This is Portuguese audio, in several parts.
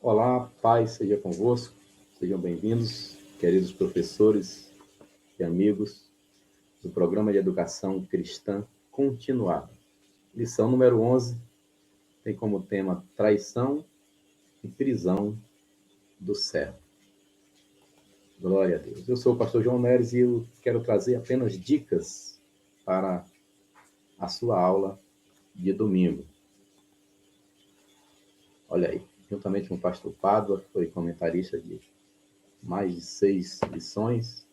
Olá, paz seja convosco, sejam bem-vindos, queridos professores e amigos do Programa de Educação Cristã Continuada. Lição número 11 tem como tema traição e prisão do servo. Glória a Deus. Eu sou o pastor João Neres e eu quero trazer apenas dicas para a sua aula de domingo. Olha aí, juntamente com o pastor Pádua, foi comentarista de mais de 6 lições.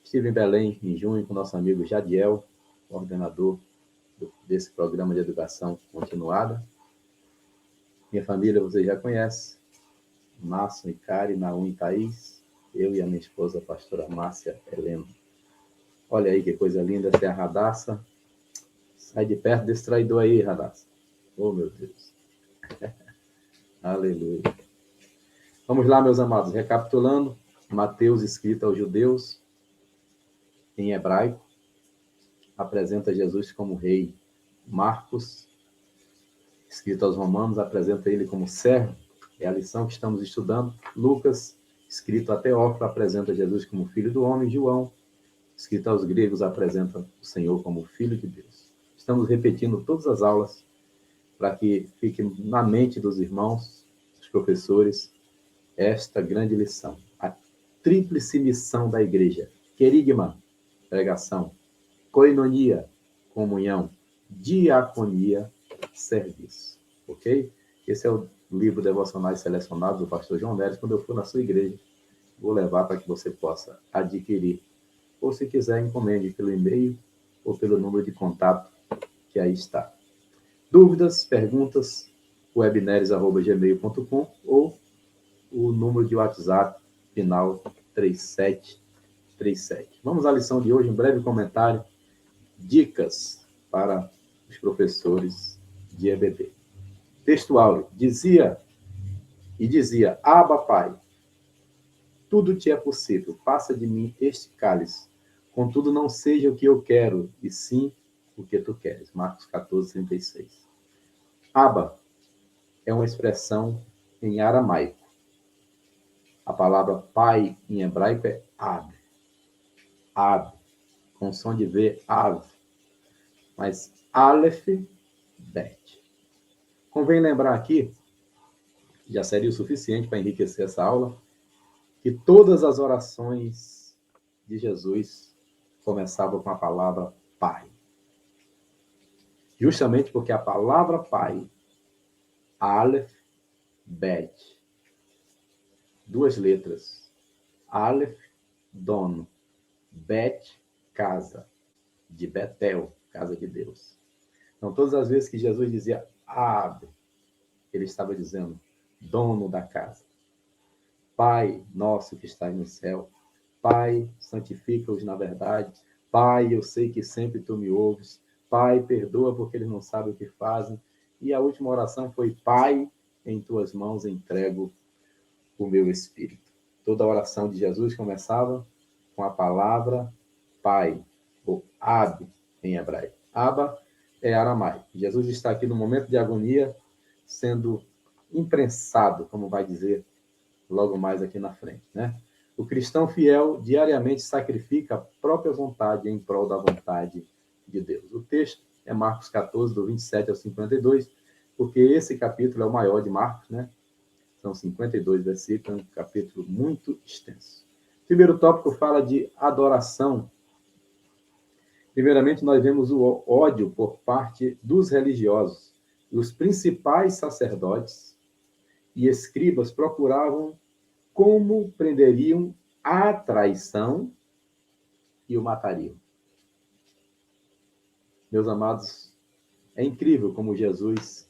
Estive em Belém em junho com nosso amigo Jadiel, coordenador desse programa de educação continuada. Minha família você já conhece, Márcio e Cari, Naum e Thaís, eu e a minha esposa, a pastora Márcia Helena. Olha aí que coisa linda, essa é a Radassa. Sai de perto desse traidor aí, Radassa. Oh, meu Deus. Aleluia. Vamos lá, meus amados, recapitulando, Mateus, escrito aos judeus, em hebraico, apresenta Jesus como rei. Marcos, escrito aos romanos, apresenta ele como servo, é a lição que estamos estudando. Lucas, escrito a Teófilo, apresenta Jesus como filho do homem. João, escrito aos gregos, apresenta o Senhor como filho de Deus. Estamos repetindo todas as aulas para que fique na mente dos irmãos, dos professores, esta grande lição. A tríplice missão da igreja. Querigma, pregação. Koinonia, comunhão. Diaconia, serviço. Ok? Esse é o livro Devocionais Selecionados do pastor João Neres. Quando eu for na sua igreja, vou levar para que você possa adquirir. Ou se quiser, encomende pelo e-mail ou pelo número de contato que aí está. Dúvidas, perguntas, webneres@gmail.com ou o número de WhatsApp final 3737. Vamos à lição de hoje, um breve comentário, dicas para os professores de EBD. Texto áureo, dizia, Abba, Pai, tudo te é possível, passa de mim este cálice, contudo não seja o que eu quero, e sim o que tu queres. Marcos 14:36. Abba é uma expressão em aramaico. A palavra pai em hebraico é Ab. Ab, com som de V, Av. Mas Aleph, Bet. Convém lembrar aqui, já seria o suficiente para enriquecer essa aula, que todas as orações de Jesus começavam com a palavra Pai. Justamente porque a palavra Pai, Aleph, Bet, duas letras, Aleph, dono, Bet, casa, de Betel, casa de Deus. Então, todas as vezes que Jesus dizia Ab, ele estava dizendo dono da casa. Pai nosso que está no céu, Pai, santifica-os na verdade. Pai, eu sei que sempre tu me ouves. Pai, perdoa porque eles não sabem o que fazem. E a última oração foi: Pai, em tuas mãos entrego o meu espírito. Toda a oração de Jesus começava com a palavra Pai, ou Ab em hebraico. Abba é aramaico. Jesus está aqui no momento de agonia, sendo imprensado, como vai dizer logo mais aqui na frente, né? O cristão fiel diariamente sacrifica a própria vontade em prol da vontade de Deus. O texto é Marcos 14, do 27 ao 52, porque esse capítulo é o maior de Marcos, né? São 52 versículos, um capítulo muito extenso. O primeiro tópico fala de adoração. Primeiramente, nós vemos o ódio por parte dos religiosos. Os principais sacerdotes e escribas procuravam como prenderiam a traição e o matariam. Meus amados, é incrível como Jesus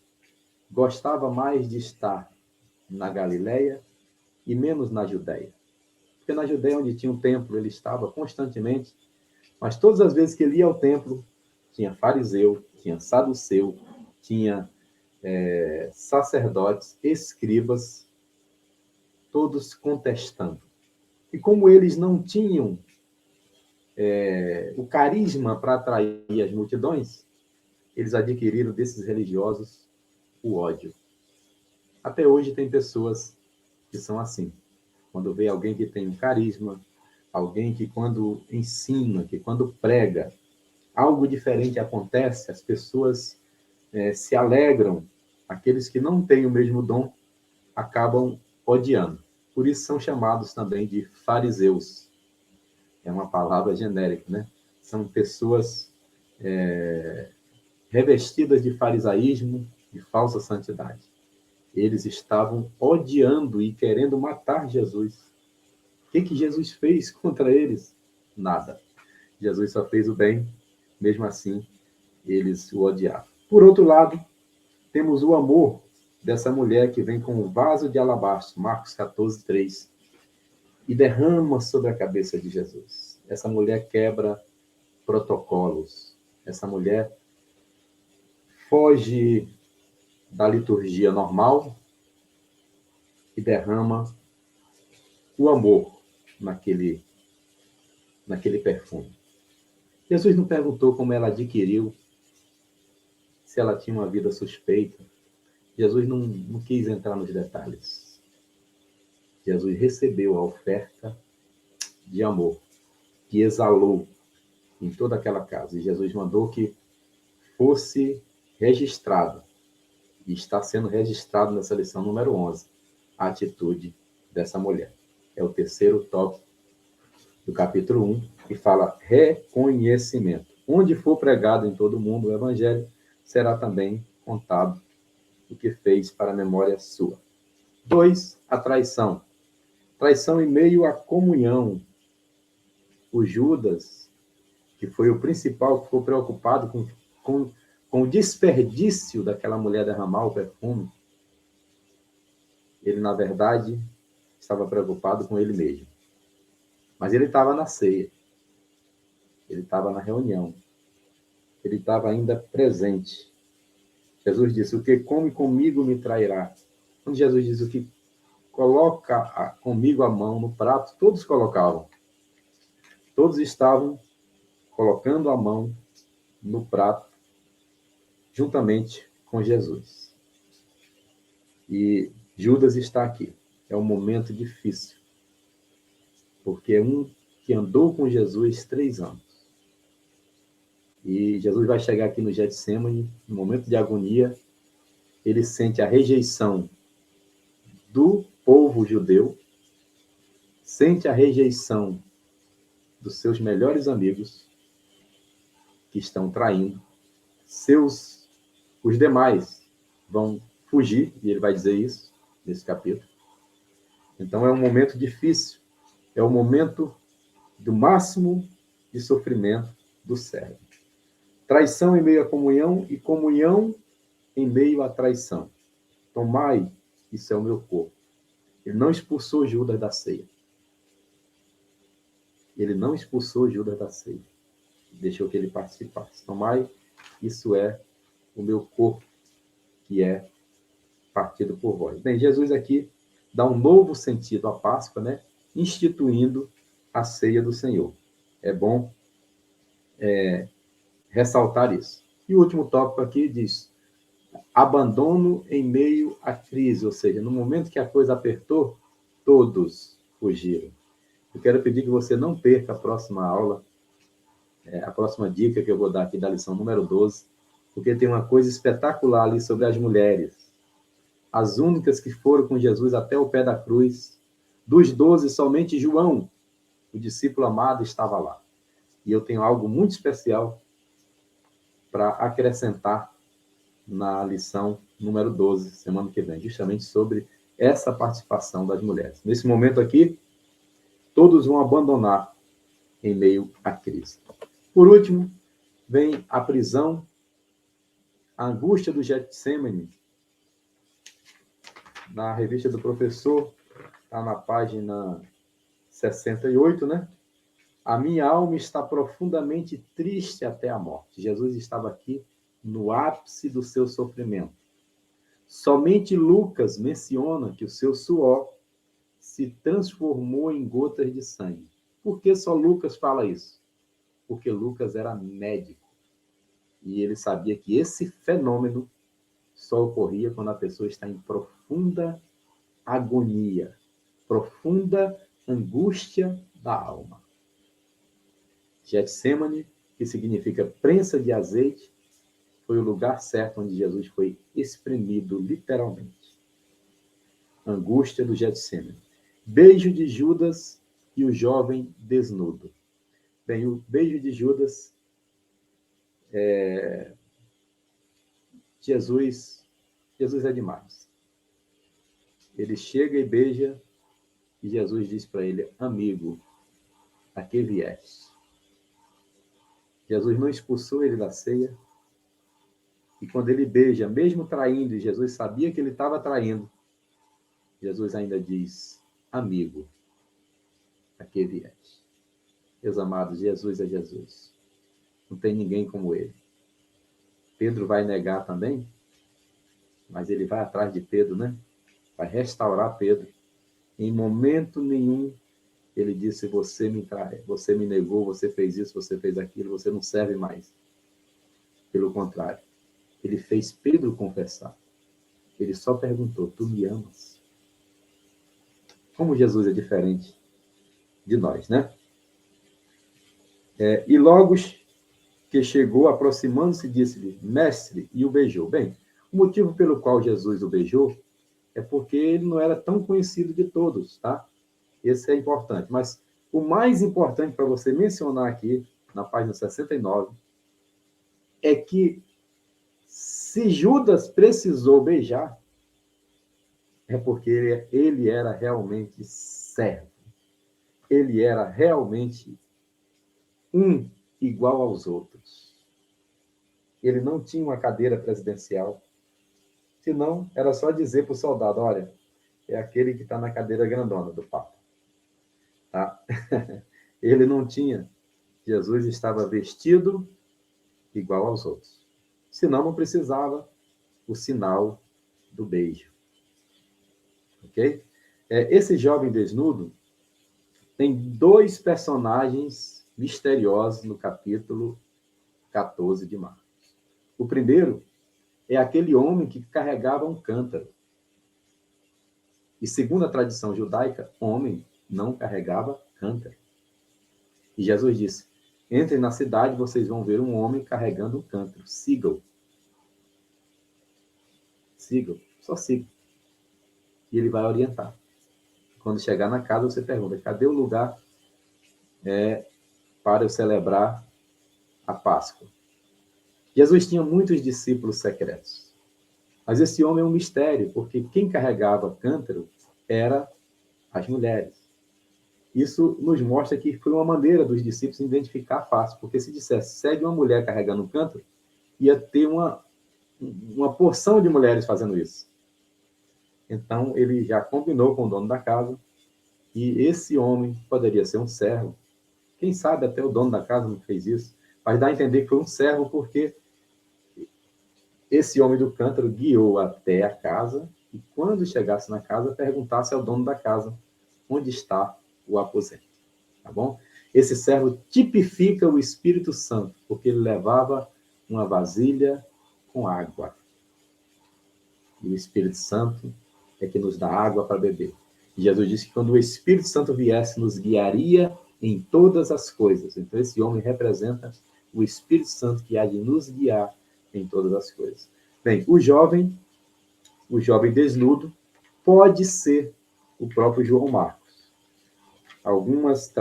gostava mais de estar na Galileia e menos na Judéia. Porque na Judéia, onde tinha um templo, ele estava constantemente, mas todas as vezes que ele ia ao templo, tinha fariseu, tinha saduceu, tinha sacerdotes, escribas, todos contestando. E como eles não tinham o carisma para atrair as multidões, eles adquiriram desses religiosos o ódio. Até hoje tem pessoas que são assim. Quando vê alguém que tem um carisma, alguém que quando ensina, que quando prega, algo diferente acontece, as pessoas se alegram. Aqueles que não têm o mesmo dom acabam odiando. Por isso são chamados também de fariseus. É uma palavra genérica, né? São pessoas revestidas de farisaísmo, de falsa santidade. Eles estavam odiando e querendo matar Jesus. O que Jesus fez contra eles? Nada. Jesus só fez o bem, mesmo assim, eles o odiavam. Por outro lado, temos o amor dessa mulher que vem com um vaso de alabastro, Marcos 14, 3, e derrama sobre a cabeça de Jesus. Essa mulher quebra protocolos. Essa mulher foge da liturgia normal e derrama o amor naquele perfume. Jesus não perguntou como ela adquiriu, se ela tinha uma vida suspeita. Jesus não quis entrar nos detalhes. Jesus recebeu a oferta de amor que exalou em toda aquela casa. E Jesus mandou que fosse registrado, e está sendo registrado nessa lição número 11, a atitude dessa mulher. É o terceiro tópico do capítulo 1, que fala reconhecimento. Onde for pregado em todo o mundo o evangelho, será também contado o que fez para a memória sua. 2, a traição. Traição em meio à comunhão. O Judas, que foi o principal, que ficou preocupado com o desperdício daquela mulher derramar o perfume, ele, na verdade, estava preocupado com ele mesmo. Mas ele estava na ceia. Ele estava na reunião. Ele estava ainda presente. Jesus disse, o que come comigo me trairá. Quando Jesus diz o que coloca comigo a mão no prato, todos colocavam. Todos estavam colocando a mão no prato, juntamente com Jesus. E Judas está aqui. É um momento difícil, porque é um que andou com Jesus 3 anos. E Jesus vai chegar aqui no Getsemane, no momento de agonia, ele sente a rejeição do povo judeu, sente a rejeição dos seus melhores amigos, que estão traindo, os demais vão fugir, e ele vai dizer isso nesse capítulo. Então é um momento difícil, é o momento do máximo de sofrimento do servo. Traição em meio à comunhão e comunhão em meio à traição. Tomai, isso é o meu corpo. Ele não expulsou Judas da ceia. Ele não expulsou Judas da ceia. Deixou que ele participasse. Tomai, isso é o meu corpo, que é partido por vós. Bem, Jesus aqui dá um novo sentido à Páscoa, né? Instituindo a ceia do Senhor. É bom ressaltar isso. E o último tópico aqui diz abandono em meio à crise, ou seja, no momento que a coisa apertou, todos fugiram. Eu quero pedir que você não perca a próxima aula, a próxima dica que eu vou dar aqui da lição número 12, porque tem uma coisa espetacular ali sobre as mulheres. As únicas que foram com Jesus até o pé da cruz. Dos 12, somente João, o discípulo amado, estava lá. E eu tenho algo muito especial para acrescentar na lição número 12, semana que vem, justamente sobre essa participação das mulheres. Nesse momento aqui, todos vão abandonar em meio à crise. Por último, vem a prisão, a angústia do Getsemane. Na revista do professor, está na página 68, né? A minha alma está profundamente triste até a morte. Jesus estava aqui no ápice do seu sofrimento. Somente Lucas menciona que o seu suor se transformou em gotas de sangue. Por que só Lucas fala isso? Porque Lucas era médico. E ele sabia que esse fenômeno só ocorria quando a pessoa está em profunda agonia, profunda angústia da alma. Getsemane, que significa prensa de azeite, foi o lugar certo onde Jesus foi espremido, literalmente. Angústia do Getsemane. Beijo de Judas e o jovem desnudo. Bem, o beijo de Judas, Jesus é demais. Ele chega e beija, e Jesus diz para ele: amigo, a que vieste? Jesus não expulsou ele da ceia, e quando ele beija, mesmo traindo, e Jesus sabia que ele estava traindo, Jesus ainda diz: amigo, a que vieste? Meus amados, Jesus é Jesus. Não tem ninguém como ele. Pedro vai negar também, mas ele vai atrás de Pedro, né? Vai restaurar Pedro. Em momento nenhum ele disse: você me trai, você me negou, você fez isso, você fez aquilo, você não serve mais. Pelo contrário, ele fez Pedro confessar. Ele só perguntou: tu me amas? Como Jesus é diferente de nós, né? E logo que chegou, aproximando-se, disse-lhe: mestre, e o beijou. Bem, o motivo pelo qual Jesus o beijou é porque ele não era tão conhecido de todos, tá? Esse é importante. Mas o mais importante para você mencionar aqui, na página 69, é que se Judas precisou beijar, é porque ele era realmente servo. Ele era realmente um igual aos outros. Ele não tinha uma cadeira presidencial. Senão, era só dizer para o soldado: olha, é aquele que está na cadeira grandona do Papa. Tá? Ele não tinha. Jesus estava vestido igual aos outros. Senão, não precisava o sinal do beijo. Ok? Esse jovem desnudo tem dois personagens misteriosos no capítulo 14 de Marcos. O primeiro é aquele homem que carregava um cântaro. E segundo a tradição judaica, homem não carregava cântaro. E Jesus disse: entrem na cidade, vocês vão ver um homem carregando um cântaro. Sigam. Sigam. Só sigam. E ele vai orientar. Quando chegar na casa, você pergunta: cadê o lugar para eu celebrar a Páscoa? Jesus tinha muitos discípulos secretos. Mas esse homem é um mistério, porque quem carregava cântaro eram as mulheres. Isso nos mostra que foi uma maneira dos discípulos identificar fácil, porque se dissesse: segue uma mulher carregando um cântaro, ia ter uma porção de mulheres fazendo isso. Então, ele já combinou com o dono da casa, e esse homem poderia ser um servo. Quem sabe até o dono da casa não fez isso, mas dá a entender que foi um servo, porque esse homem do cântaro guiou até a casa, e quando chegasse na casa, perguntasse ao dono da casa onde está o aposento. Tá bom? Esse servo tipifica o Espírito Santo, porque ele levava uma vasilha com água. E o Espírito Santo é que nos dá água para beber. E Jesus disse que quando o Espírito Santo viesse, nos guiaria em todas as coisas. Então, esse homem representa o Espírito Santo que há de nos guiar em todas as coisas. Bem, o jovem desnudo, pode ser o próprio João Marcos. Algumas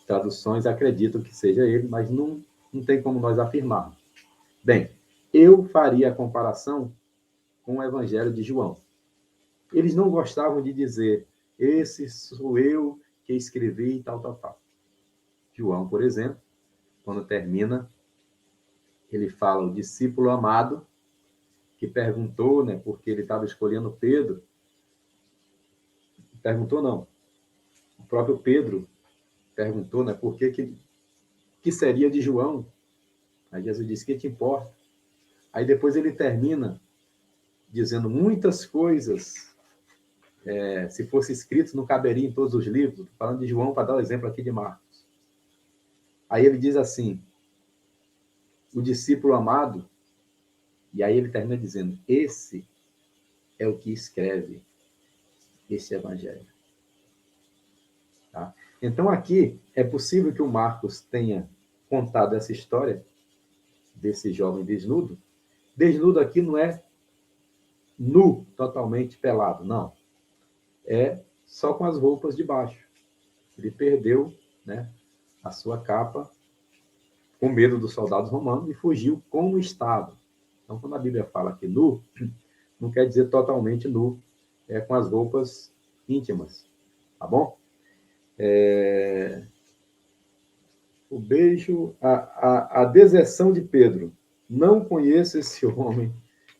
traduções acreditam que seja ele, mas não tem como nós afirmarmos. Bem, eu faria a comparação com o Evangelho de João. Eles não gostavam de dizer: esse sou eu que escrevi, tal, tal, tal. João, por exemplo, quando termina, ele fala: o discípulo amado, que perguntou, né, porque ele estava escolhendo Pedro. Perguntou, não. O próprio Pedro perguntou, né, por que seria de João. Aí Jesus disse: que te importa? Aí depois ele termina dizendo muitas coisas. Se fosse escrito, não caberia em todos os livros. Estou falando de João para dar o exemplo aqui de Marcos. Aí ele diz assim: o discípulo amado E aí ele termina dizendo, esse é o que escreve esse evangelho. Tá? Então aqui é possível que o Marcos tenha contado essa história desse jovem desnudo. Desnudo aqui não é nu, totalmente pelado, não. É só com as roupas de baixo. Ele perdeu, né, a sua capa com medo dos soldados romanos e fugiu como estava. Então, quando a Bíblia fala que nu, não quer dizer totalmente nu, é com as roupas íntimas, tá bom? O beijo, a deserção de Pedro. Não conheço esse homem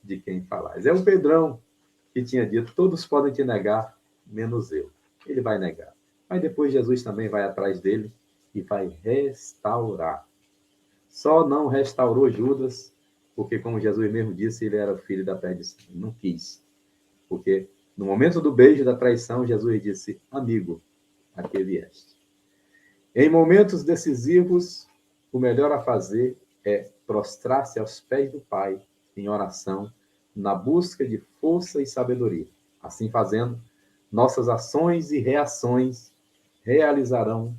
de quem falais. É o Pedrão que tinha dito, todos podem te negar, menos eu. Ele vai negar. Mas depois Jesus também vai atrás dele e vai restaurar. Só não restaurou Judas, porque, como Jesus mesmo disse, ele era filho da perdição. Não quis. Porque no momento do beijo, da traição, Jesus disse, amigo, a que vieste. Em momentos decisivos, o melhor a fazer é prostrar-se aos pés do Pai em oração, na busca de força e sabedoria. Assim fazendo, nossas ações e reações realizarão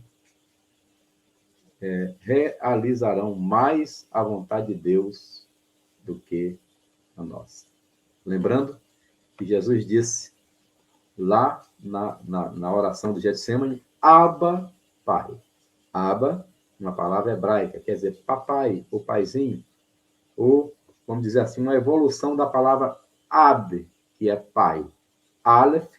mais a vontade de Deus do que a nossa. Lembrando que Jesus disse lá na oração do Getsemane, Abba, Pai. Abba, uma palavra hebraica, quer dizer papai, ou paizinho, ou, vamos dizer assim, uma evolução da palavra Ab, que é pai. Aleph,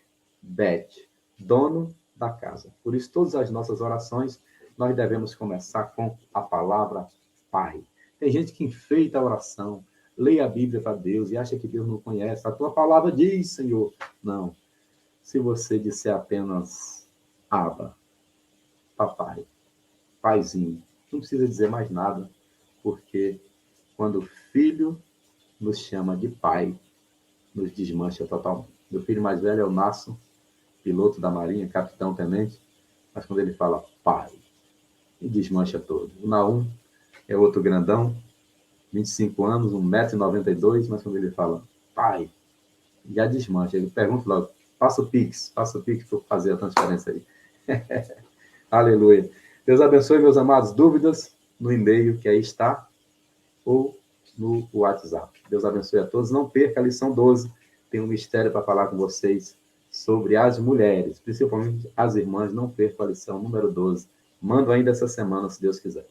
Bet, dono da casa. Por isso, todas as nossas orações, nós devemos começar com a palavra Pai. Tem gente que enfeita a oração, lê a Bíblia para Deus e acha que Deus não conhece. A tua palavra diz, Senhor. Não. Se você disser apenas Abba, papai, paizinho, não precisa dizer mais nada, porque quando o filho nos chama de pai, nos desmancha totalmente. Meu filho mais velho é o Nasso, piloto da Marinha, capitão tenente, mas quando ele fala pai, ele desmancha todo. O Naum é outro grandão, 25 anos, 1,92 m, mas quando ele fala pai, já desmancha. Ele pergunta logo, passa o Pix para fazer a transferência aí. Aleluia. Deus abençoe, meus amados. Dúvidas no e-mail que aí está ou no WhatsApp. Deus abençoe a todos. Não perca a lição 12. Tem um mistério para falar com vocês sobre as mulheres, principalmente as irmãs. Não perca a lição número 12. Mando ainda essa semana, se Deus quiser.